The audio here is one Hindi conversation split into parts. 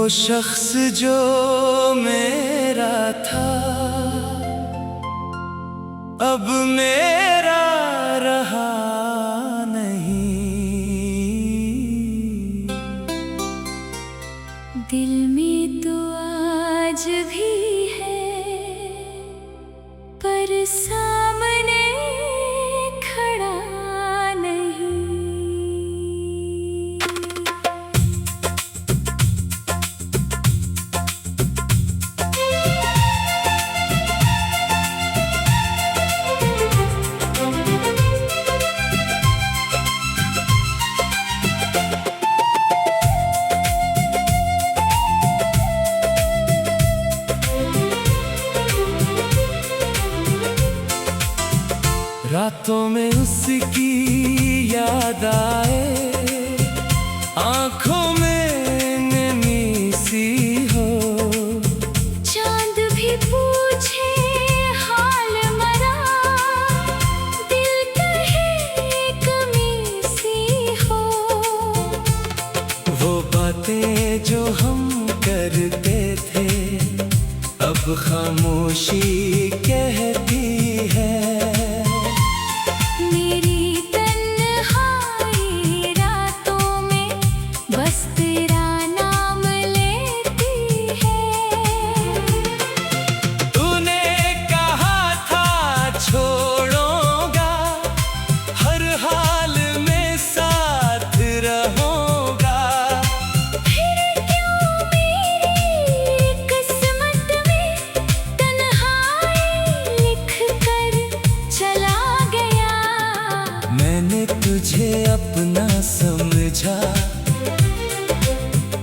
शख्स जो मेरा था अब मेरा रहा नहीं। दिल में तो आज भी है पर सामने खड़ा नहीं। रातों में उसकी याद आए, आंखों में नमी सी हो। चांद भी पूछे हाल मरा, दिल कहे कमी सी हो। वो बातें जो हम करते थे अब खामोशी कहती है। तुझे अपना समझा,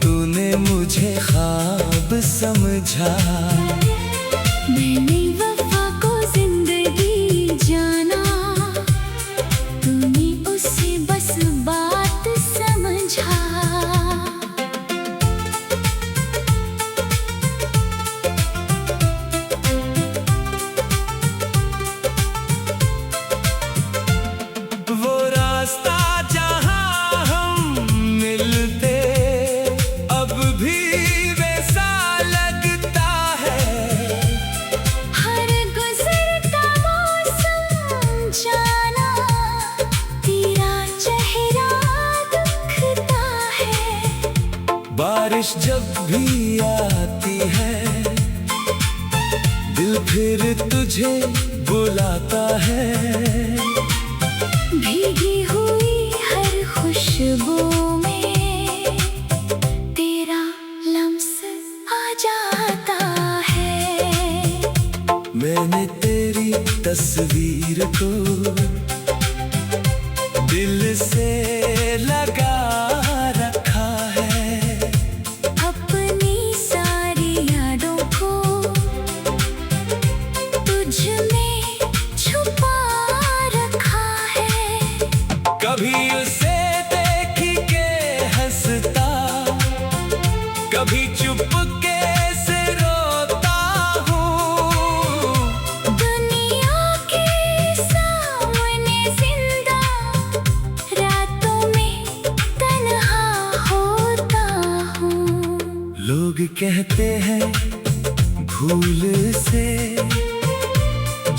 तूने मुझे ख्वाब समझा। मैंने वफा को जिंदगी जाना, तूने उसे बस बात समझा। रास्ता जहां हम मिलते अब भी वैसा लगता है। हर गुजरता मौसम जाना, तेरा चेहरा दिखता है। बारिश जब भी आती है दिल फिर तुझे बुलाता है। भीगी हुई हर खुशबू में तेरा लम्स आ जाता है। मैंने तेरी तस्वीर को दिल से लगा रखा है। अपनी सारी यादों को तुझ में छुपा रखा है। कभी उसे देख के हंसता, कभी चुपके से रोता हूँ। दुनिया के सामने जिंदा, रातों में तन्हा होता हूँ। लोग कहते हैं भूल से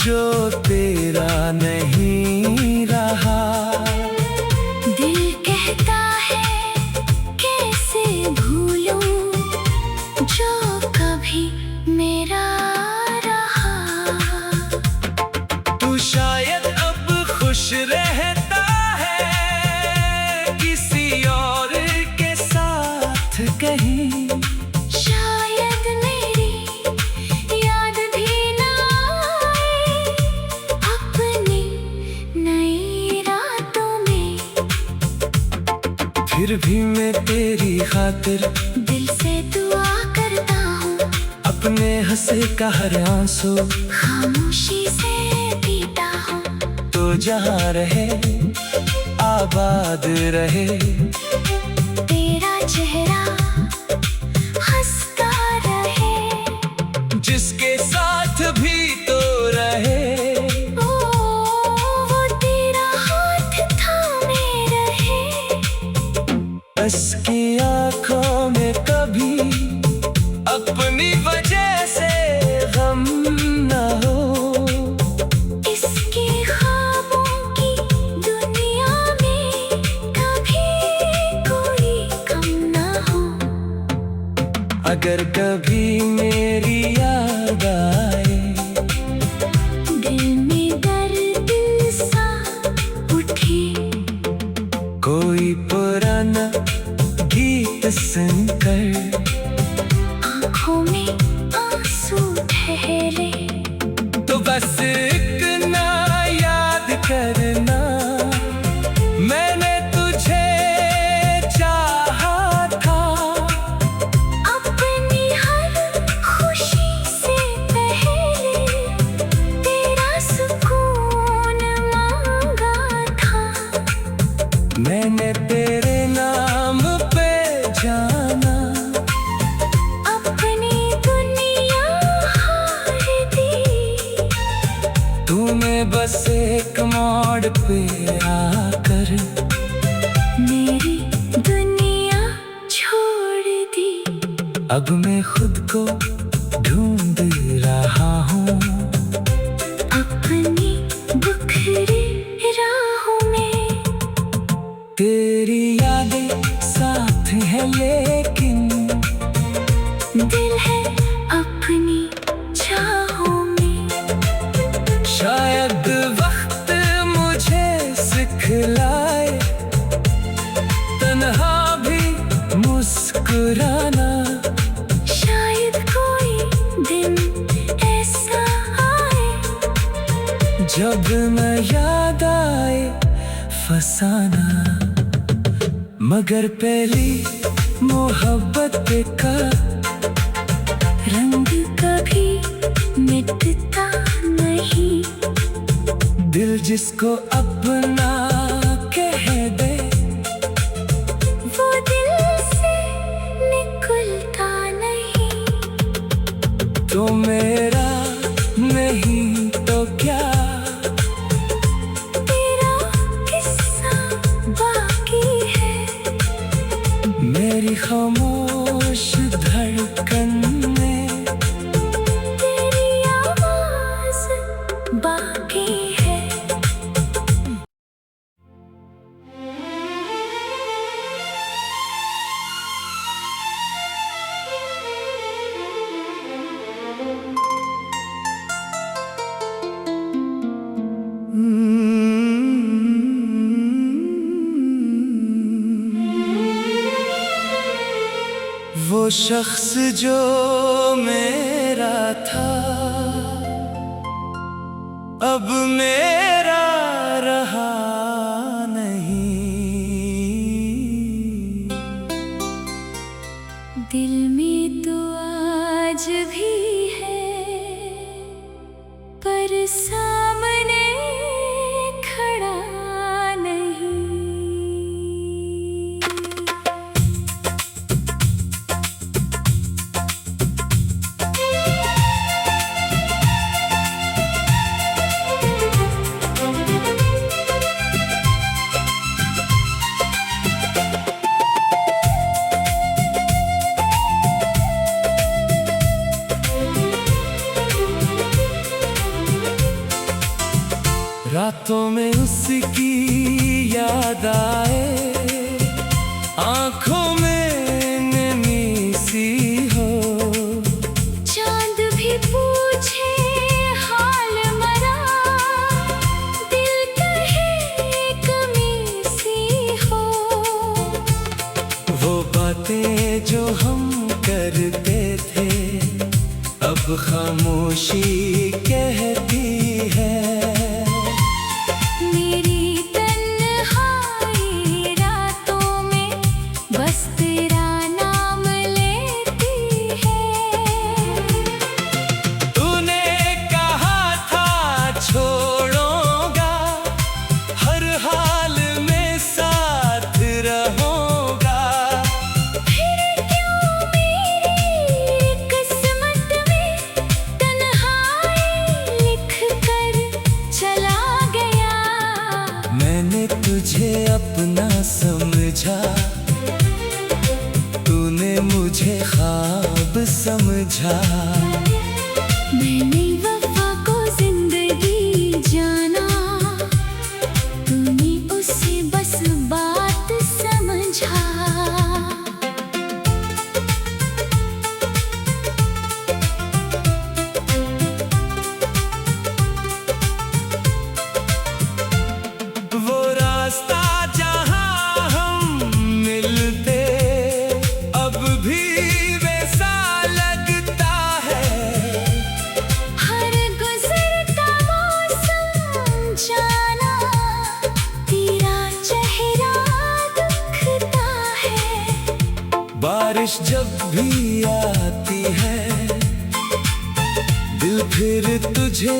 जो तेरा नहीं रहा। दिल कहता है कैसे भूलूं जो कभी मेरा रहा। तू शायद अब खुश रहता है किसी और के साथ कहीं। शायद मेरी याद भी ना आए अपनी नई रातों में। फिर भी मैं तेरी खातिर दिल से दुआ करता हूँ, अपने हंसे का हर आंसू खामोशी से पीता हूँ। तो जहाँ रहे आबाद रहे तेरा चेहरा हंसता रहे, जिसके साथ भी तो रहे। वो तेरा हाथ थामे रहे। बस की आँखों में कभी कोई पुराना गीत सुनकर आँखों में आंसू ठहरे। तो बस एक ना याद करना, मैंने तुझे चाहा था। अपनी हर खुशी से पहले तेरा सुकून मांगा था। मैंने तेरे नाम पे जाना, अपनी दुनिया हार दी। तूने बस एक मोड़ पे आकर मेरी दुनिया छोड़ दी। अब मैं खुद को ढूंढ रहा हूँ अपनी बिखरी राहों में। तेरी यादें साथ है लेकिन दिल है अपनी चाहों में। शायद वक्त मुझे सिखलाए तन्हा भी मुस्कुराना। शायद कोई दिन ऐसा आए जब न याद आए फसाना, मगर पहली मोहब्बत का रंग कभी मिटता नहीं। दिल जिसको अपना कह दे वो दिल से निकलता नहीं। तो मेरा नहीं तो क्या, तेरा किस्सा बाकी है। मेरी खामोश धड़कन में तेरी आवाज बाकी है। वो शख्स जो मेरा था अब मेरा रहा नहीं। दिल में तो आज भी है पर सामने खड़ा नहीं। रातों में उसकी याद आए, आंखों में नमी सी हो। चांद भी पूछे हाल मरा, दिल कहे कमी सी हो। वो बातें जो हम करते थे अब खामोशी कहती है। मेरी तन्हाई रातों में बस तेरा नाम लेती है। तूने कहा था छोड़ूंगा, हर हाल में साथ रहूंगा। फिर क्यों मेरी किस्मत में तन्हाई लिख कर चला गया। मैंने तुझे अपना समझा, तूने मुझे ख्वाब समझा। मैंने वफा को जिंदगी जाना, तूने उसे बस बात समझा। वो रास्ता जहां बारिश जब भी आती है दिल फिर तुझे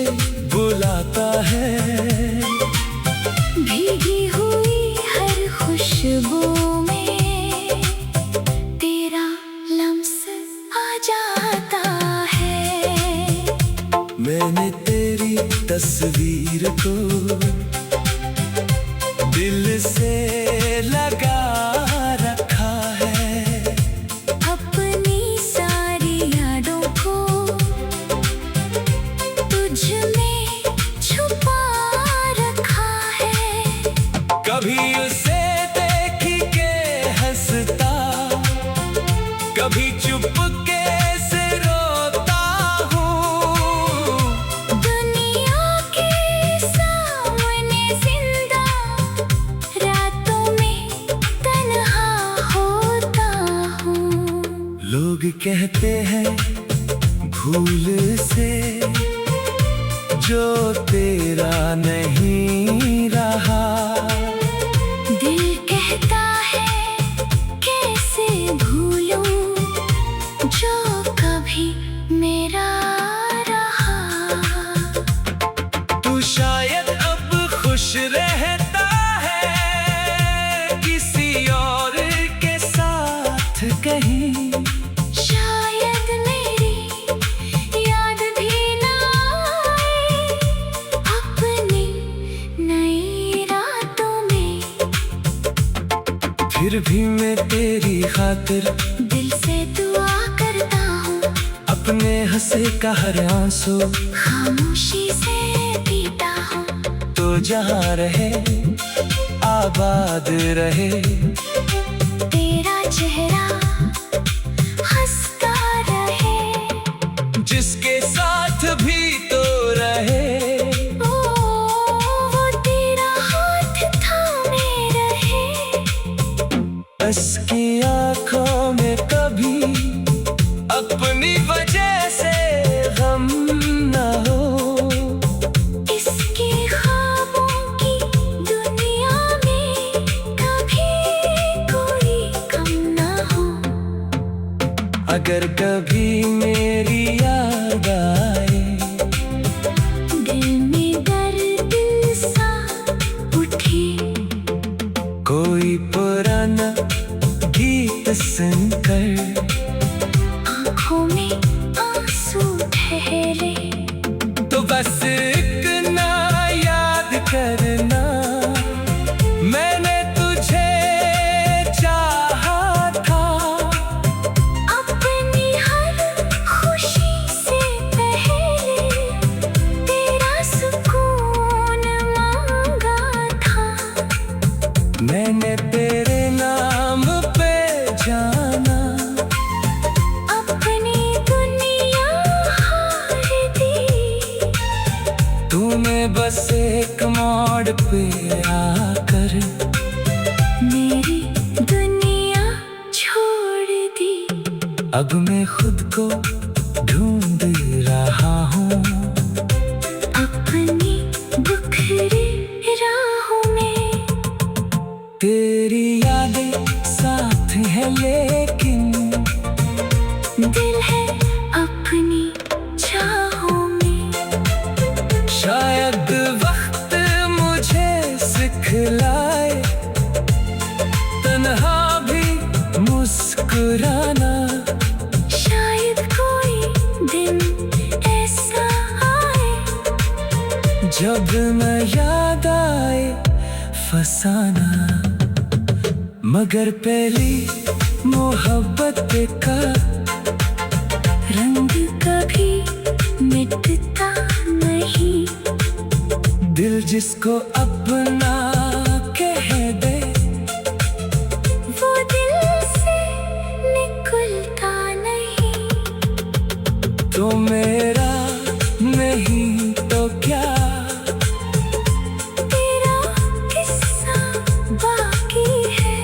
बुलाता है। भीगी हुई हर खुशबू में तेरा लम्स आ जाता है। मैंने तेरी तस्वीर को दिल से लगा रखा है। अपनी सारी यादों को तुझ में छुपा रखा है। कभी उसे देख के हंसता, कभी चुपके से रोता हूँ। दुनिया के सामने जिंदा, रातों में तन्हा होता हूँ। लोग कहते हैं भूल से जो तेरा नहीं रहा। दिल कहता है कैसे भूलूं जो कभी मेरा रहा। तू शायद अब खुश रहता है किसी और के साथ कहीं। शायद मेरी याद भी ना आए अपनी नई रातों में। फिर भी मैं तेरी खातिर दिल से दुआ करता हूँ, अपने हंसे का हर आंसू खामोशी से पीता हूँ। तो जहाँ रहे आबाद रहे तेरा चेहरा हंसता रहे, जिसके साथ भी तो रहे। ओ वो तेरा हाथ थामे रहे। उसकी आँखों में कभी अपनी वजह से गम न हो। इसके ख्वाबों की दुनिया में कभी कोई कम ना हो। अगर कभी मेरी याद आए दिल में दर्द सा उठे, कोई पुराना गीत सुनकर आँखों में आंसू ठहरे, तो बस एक ना याद करना मैंने तुझे चाहा था। अपनी हर खुशी से पहले तेरा सुकून मांगा था। मैंने तेरे नाम पे जाना, अपनी दुनिया हार दी। तूने बस एक मोड़ पे आकर मेरी दुनिया छोड़ दी। अब मैं खुद को ढूंढ रहा हूँ अपनी बिखरी राहों में। तेरी यादें साथ है लेकिन दिल है अपनी चाहों में। शायद वक्त मुझे सिखलाए तन्हा भी मुस्कुराना। शायद कोई दिन ऐसा आए जब न याद आए फसाना। मगर पहली मोहब्बत का रंग कभी मिटता नहीं। दिल जिसको अपना कह दे वो दिल से निकलता नहीं। तो मेरा नहीं तो क्या तेरा किस्सा बाकी है।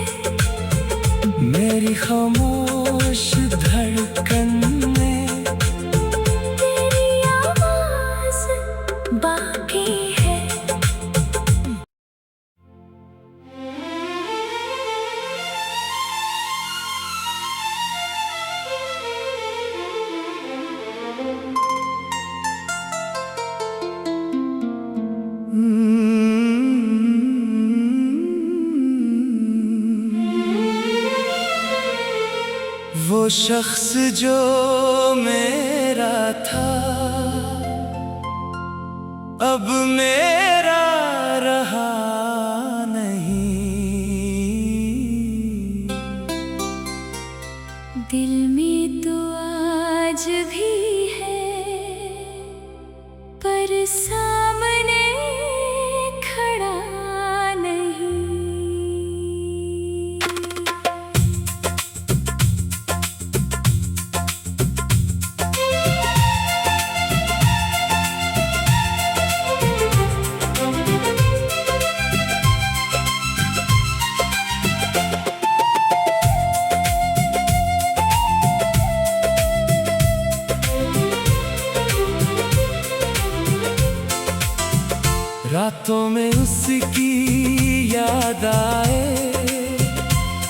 मेरी खामोश धड़कन में तेरी आवाज बाकी है। वो शख्स जो मेरा था अब मेरा रहा नहीं। दिल में तो आज भी है पर सामने खड़ा नहीं। रातों में उसकी याद आए,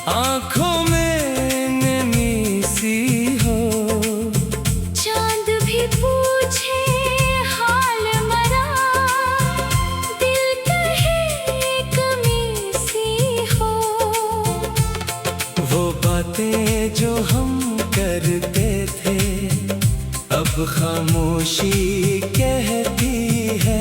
आंखों में नमी सी हो। चांद भी पूछे हाल मरा, दिल कहे कमी सी हो। वो बातें जो हम करते थे अब खामोशी कहती है।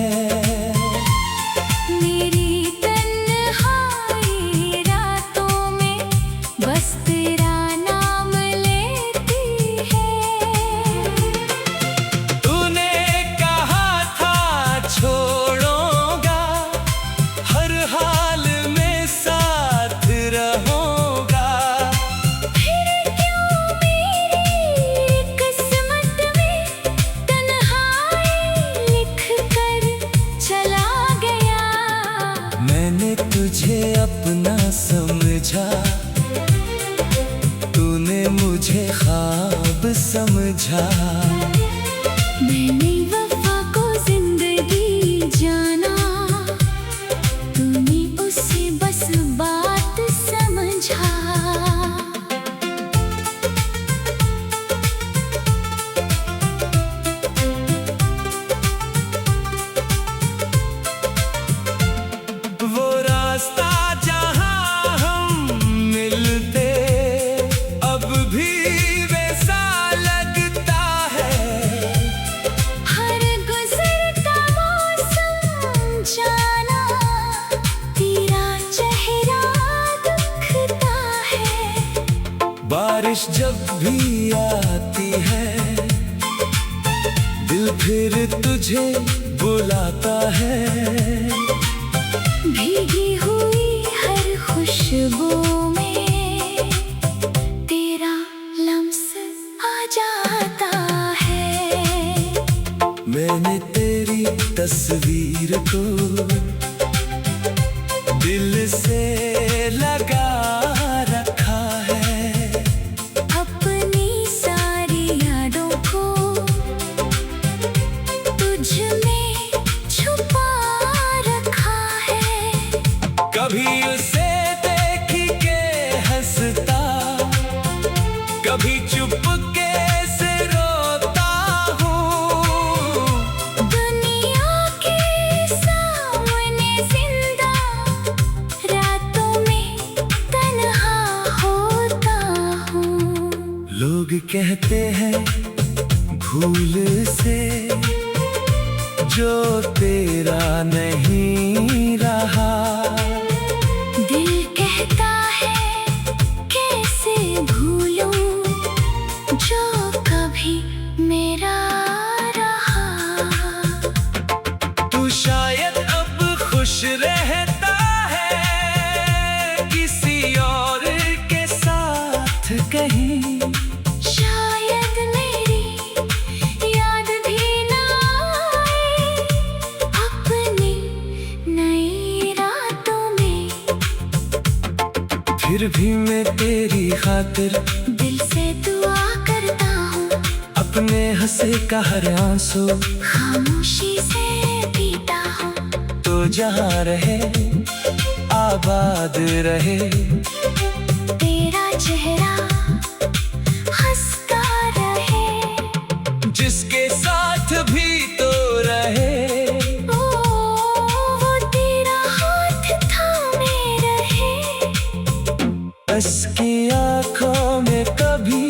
तुझे अपना समझा, तूने मुझे ख्वाब समझा। मैंने वफा को जिंदगी जाना, तूने उसे बस बात समझा। जहाँ हम मिलते अब भी वैसा लगता है। हर गुजरता मौसम जाना, तेरा चेहरा दिखता है। बारिश जब भी आती है दिल फिर तुझे बुलाता है। भीगी हुई हर खुशबू में तेरा लम्स आ जाता है। मैंने तेरी तस्वीर को दिल से लगा रखा है। अपनी सारी यादों को तुझ में छुपा रखा है। कभी उसे देख के हंसता, कभी चुपके से रोता हूँ। दुनिया के सामने जिंदा, रातों में तन्हा होता हूँ। लोग कहते हैं भूल से जो तेरा नहीं रहा। दिल कहता है कैसे भूलूं जो कभी मेरा रहा। तू शायद अब खुश रहता है किसी और के साथ कहीं। शायद मेरी याद भी ना आए अपनी नई रातों में। फिर भी मैं तेरी खातिर दिल से दुआ करता हूँ, अपने हंसे का हर आंसू खामोशी से पीता हूँ। तो जहाँ रहे आबाद रहे तेरा चेहरा हंसता रहे, जिसके साथ भी तो रहे। वो तेरा हाथ थामे रहे। बस की आँखों में कभी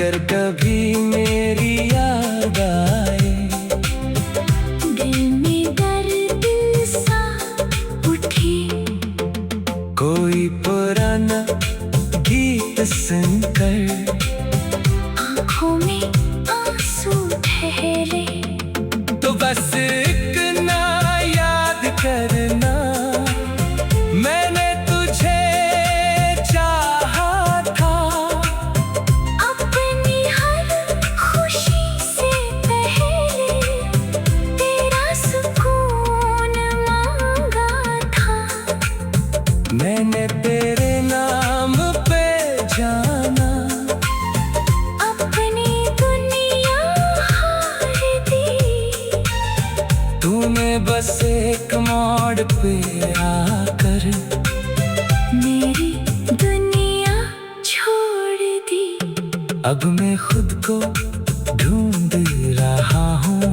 मगर कभी मेरी याद आए, दिल में दर्द सा उठे। कोई पुराना गीत सुनकर आँखों में आंसू ठहरे। तो बस एक ना याद करना, मैंने तुझे चाहा था। अपनी हर खुशी से पहले तेरा सुकून मांगा था। मैंने तेरे नाम पे जाना, अपनी दुनिया हार दी। तूने बस एक मोड़ पे आकर मेरी दुनिया छोड़ दी। अब मैं खुद को ढूंढ रहा हूँ,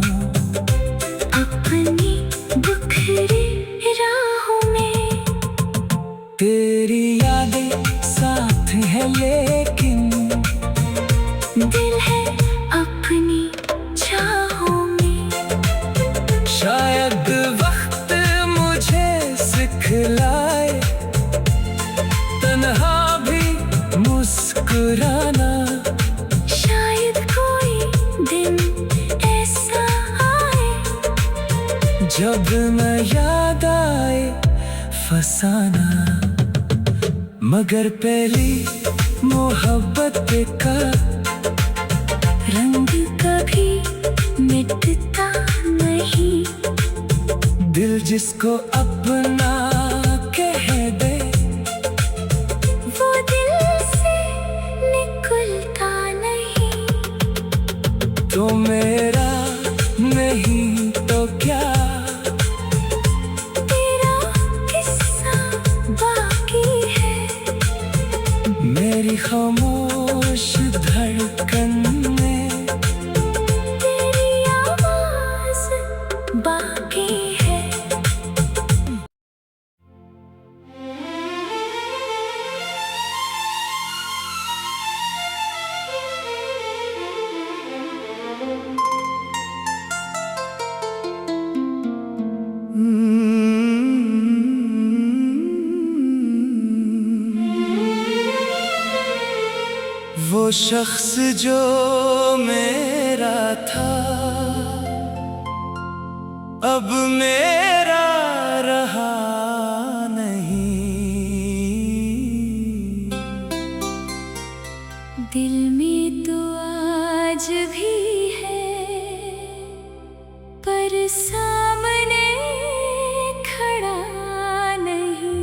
अपनी बिखरी राहों में। तेरी यादें साथ है लेकिन दिल है अपनी चाहों में। शायद वक्त मुझे सिखलाए तन्हा भी मुस्कुराना। शायद कोई दिन ऐसा आए जब न याद आए फसाना, मगर पहली मोहब्बत का रंग कभी मिटता नहीं। दिल जिसको अपना कह दे, वो दिल से निकलता नहीं। तो मेरा नहीं तो क्या, तेरा किस्सा बाकी है। मेरी खामोश धड़कन में तेरी आवाज बाकी है। वो शख्स जो मेरा था अब मेरा रहा नहीं। दिल में तो आज भी है, पर सामने खड़ा नहीं।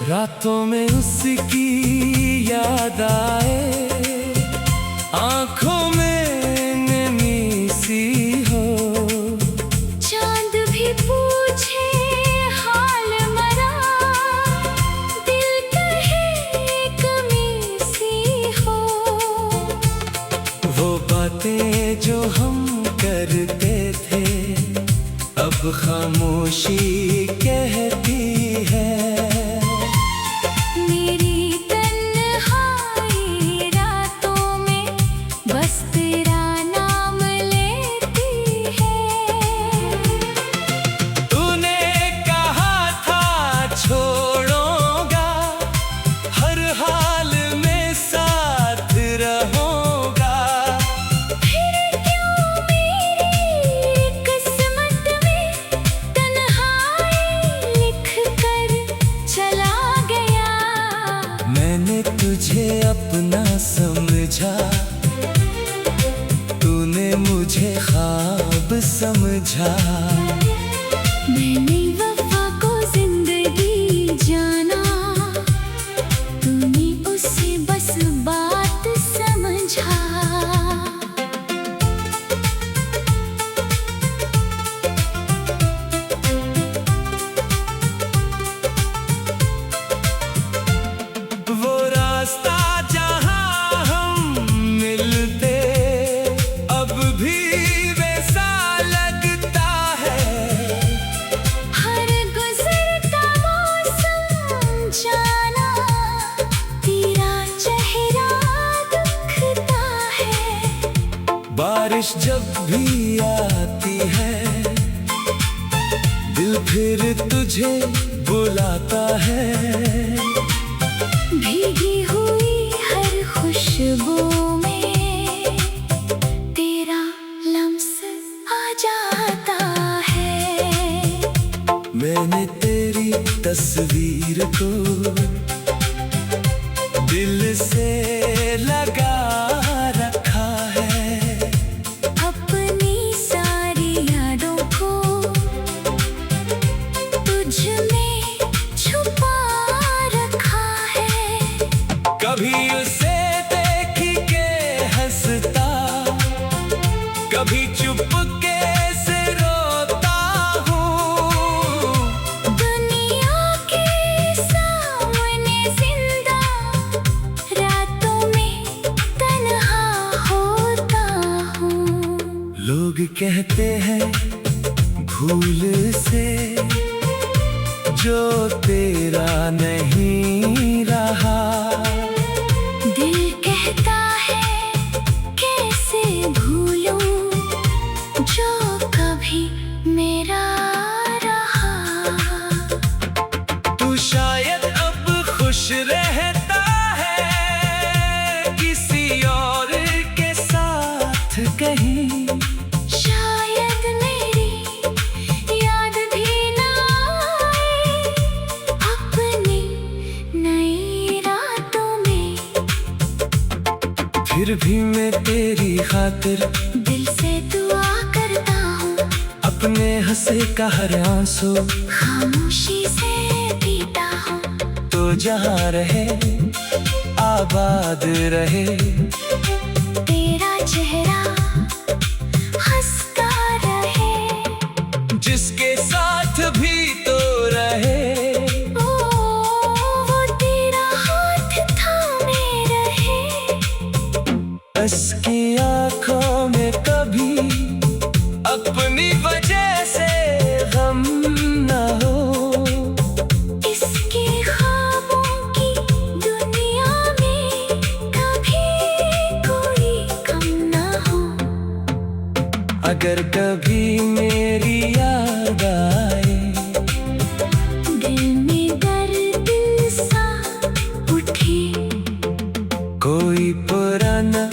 रातों में उसकी याद आए, आंखों में नमी सी हो। चांद भी पूछे हाल मरा, दिल कहे कमी सी हो। वो बातें जो हम करते थे अब खामोशी कहती है। मेरी तन्हाई रातों में बस तेरा नाम लेती है। तूने कहा था छोड़ूंगा, हर हाल में साथ रहूंगा। फिर क्यों मेरी किस्मत में तन्हाई लिख कर चला गया। मैंने तुझे अपना समझा, तूने मुझे ख्वाब समझा। मैंने वफा को जिंदगी जाना, तूने उसे बस बात समझा। बारिश जब भी आती है दिल फिर तुझे बुलाता है। भीगी हुई हर खुशबू में तेरा लम्स आ जाता है। मैंने तेरी तस्वीर को दिल से लगा रखा है। अपनी सारी यादों को तुझ में छुपा रखा है। कभी उसे देख के हंसता, कभी चुपके से रोता हूँ। दुनिया के सामने जिंदा, रातों में तन्हा होता हूँ। लोग कहते हैं भूल से जो तेरा नहीं रहा। दिल कहता है कैसे भूलूं जो कभी मेरा रहा। तू शायद अब खुश रहता है किसी और के साथ कहीं। शायद मेरी याद भी ना आए अपनी नई रातों में। फिर भी मैं तेरी खातिर दिल से दुआ करता हूँ। अपने हंसे का हर आंसू खामोशी से पीता हूँ। तो जहाँ रहे आबाद रहे। तेरा चेहरा हंसता रहे। जिसके साथ भी तो रहे। वो तेरा हाथ थामे रहे। बस की आंखों में कभी अपनी वजह से गम न हो। इसके ख्वाबों की दुनिया में कभी कोई कम ना हो। अगर कभी मेरी याद आए, दिल में दर्द सा उठे। कोई पुराना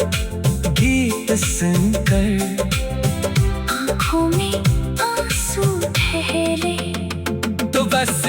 गीत सुनकर आँखों में आंसू ठहरे। तो बस